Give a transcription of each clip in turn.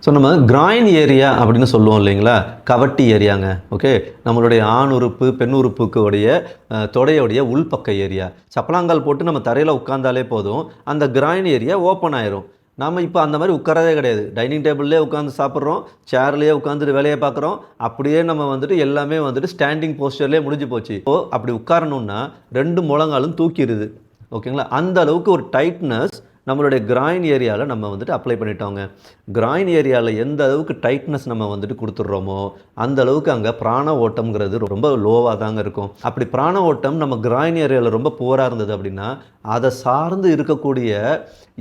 So நம்ம groin area அப்படின்னு சொல்லுவோம் இல்லைங்களா, கவட்டி ஏரியாங்க. ஓகே, நம்மளுடைய ஆண் உறுப்பு பெண் உறுப்புக்கு உடைய தொடையோடைய உள்பக்க ஏரியா. சப்பலாங்கால் போட்டு நம்ம தரையில் உட்காந்தாலே போதும், அந்த கிராயின் ஏரியா ஓப்பன் ஆயிரும். நாம் இப்போ அந்த மாதிரி உட்காரதே கிடையாது. டைனிங் டேபிள்லேயே உட்காந்து சாப்பிட்றோம், சேர்லேயே உட்காந்துட்டு வேலையை பார்க்குறோம். அப்படியே நம்ம வந்துட்டு எல்லாமே வந்துட்டு ஸ்டாண்டிங் போஸ்டர்லேயே முடிஞ்சு போச்சு. இப்போ அப்படி உட்காரணுன்னா 2 முழங்காலும் தூக்கிடுது. ஓகேங்களா, அந்த அளவுக்கு ஒரு டைட்னஸ் நம்மளுடைய கிராயின் ஏரியாவில் நம்ம வந்துட்டு அப்ளை பண்ணிட்டோங்க. கிராயின் ஏரியாவில் எந்த அளவுக்கு டைட்னஸ் நம்ம வந்துட்டு கொடுத்துட்றோமோ அந்த அளவுக்கு அங்கே பிராண ஓட்டம்ங்கிறது ரொம்ப லோவாக தாங்க இருக்கும். அப்படி பிராண ஓட்டம் நம்ம கிராயின் ஏரியாவில் ரொம்ப புவராக இருந்தது அப்படின்னா அதை சார்ந்து இருக்கக்கூடிய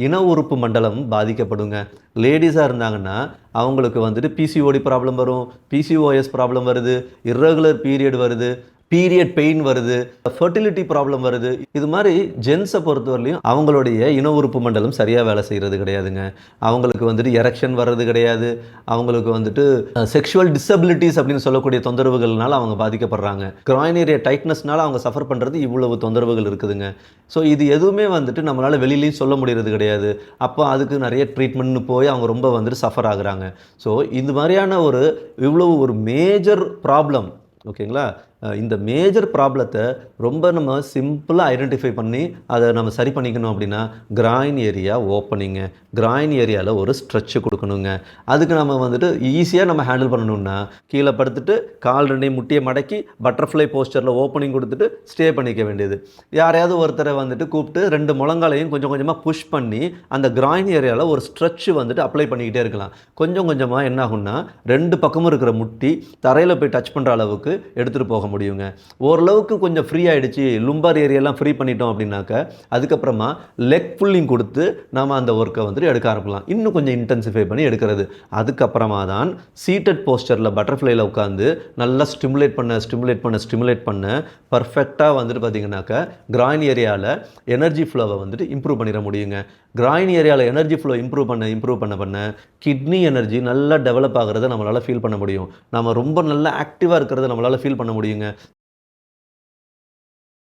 இன உறுப்பு மண்டலம் பாதிக்கப்படுங்க. லேடிஸாக இருந்தாங்கன்னா அவங்களுக்கு வந்துட்டு பிசிஓடி ப்ராப்ளம் வரும், பிசிஓஎஸ் ப்ராப்ளம் வருது, இர்ரெகுலர் பீரியட் வருது, பீரியட் பெயின் வருது, ஃபர்டிலிட்டி ப்ராப்ளம் வருது. இது மாதிரி ஜென்ஸை பொறுத்தவரையிலையும் அவங்களுடைய இன உறுப்பு மண்டலம் சரியாக வேலை செய்கிறது கிடையாதுங்க. அவங்களுக்கு வந்துட்டு எரெக்ஷன் வர்றது கிடையாது. அவங்களுக்கு வந்துட்டு செக்ஷுவல் டிசபிலிட்டிஸ் அப்படின்னு சொல்லக்கூடிய தொந்தரவுகள்னால அவங்க பாதிக்கப்படுறாங்க. கிராயின் ஏரியா டைட்னஸ்னால அவங்க சஃபர் பண்ணுறது இவ்வளவு தொந்தரவுகள் இருக்குதுங்க. ஸோ இது எதுவுமே வந்துட்டு நம்மளால் வெளியிலையும் சொல்ல முடிகிறது கிடையாது. அப்போ அதுக்கு நிறைய ட்ரீட்மெண்ட்னு போய் அவங்க ரொம்ப வந்துட்டு சஃபர் ஆகுறாங்க. ஸோ இது மாதிரியான இவ்வளவு ஒரு மேஜர் ப்ராப்ளம், ஓகேங்களா, இந்த மேஜர் ப்ராப்ளத்தை ரொம்ப நம்ம சிம்பிளாக ஐடென்டிஃபை பண்ணி அதை நம்ம சரி பண்ணிக்கணும் அப்படின்னா கிராயின் ஏரியா ஓப்பனிங்க, கிராயின் ஏரியாவில் ஒரு ஸ்ட்ரெச்சு கொடுக்கணுங்க. அதுக்கு நம்ம வந்துட்டு ஈஸியாக நம்ம ஹேண்டில் பண்ணணும்னா கீழே படுத்துட்டு கால் 2 முட்டியை மடக்கி பட்டர்ஃப்ளை போஸ்டரில் ஓப்பனிங் கொடுத்துட்டு ஸ்டே பண்ணிக்க வேண்டியது. யாரையாவது ஒருத்தரை வந்துட்டு கூப்பிட்டு 2 முழங்காலையும் கொஞ்சம் கொஞ்சமாக புஷ் பண்ணி அந்த கிராயின் ஏரியாவில் ஒரு ஸ்ட்ரெச்சு வந்துட்டு அப்ளை பண்ணிக்கிட்டே இருக்கலாம். கொஞ்சம் கொஞ்சமாக என்ன ஆகும்னா 2 பக்கமும் இருக்கிற முட்டி தரையில் போய் டச் பண்ணுற அளவுக்கு எடுத்துகிட்டு போக முடியுங்க. ஓரளவுக்கு கொஞ்சம் ஃப்ரீ ஆகிடுச்சு, லும்பார் ஏரியாலாம் ஃப்ரீ பண்ணிட்டோம் அப்படின்னாக்க அதுக்கப்புறமா லெக் புல்லிங் கொடுத்து நாம் அந்த ஒர்க்கை வந்துட்டு எடுக்க ஆரம்பிக்கலாம். இன்னும் கொஞ்சம் இன்டென்சிஃபை பண்ணி எடுக்கிறது. அதுக்கப்புறமா தான் சீட்டட் போஸ்டரில் பட்டர்ஃப்ளைல உட்காந்து நல்லா ஸ்டிமுலேட் பண்ண பர்ஃபெக்டாக வந்துட்டு பார்த்தீங்கன்னாக்க கிராயின் ஏரியாவில் எனர்ஜி ஃப்ளோவை வந்துட்டு இம்ப்ரூவ் பண்ணிட முடியுங்க. கிராயின் ஏரியாவில் எனர்ஜி ஃப்ளோ இம்ப்ரூவ் பண்ண கிட்னி எனர்ஜி நல்லா டெவலப் ஆகிறத நம்மளால் ஃபீல் பண்ண முடியும். நம்ம ரொம்ப நல்லா ஆக்டிவாக இருக்கிறத நம்மளால் ஃபீல் பண்ண முடியுங்க.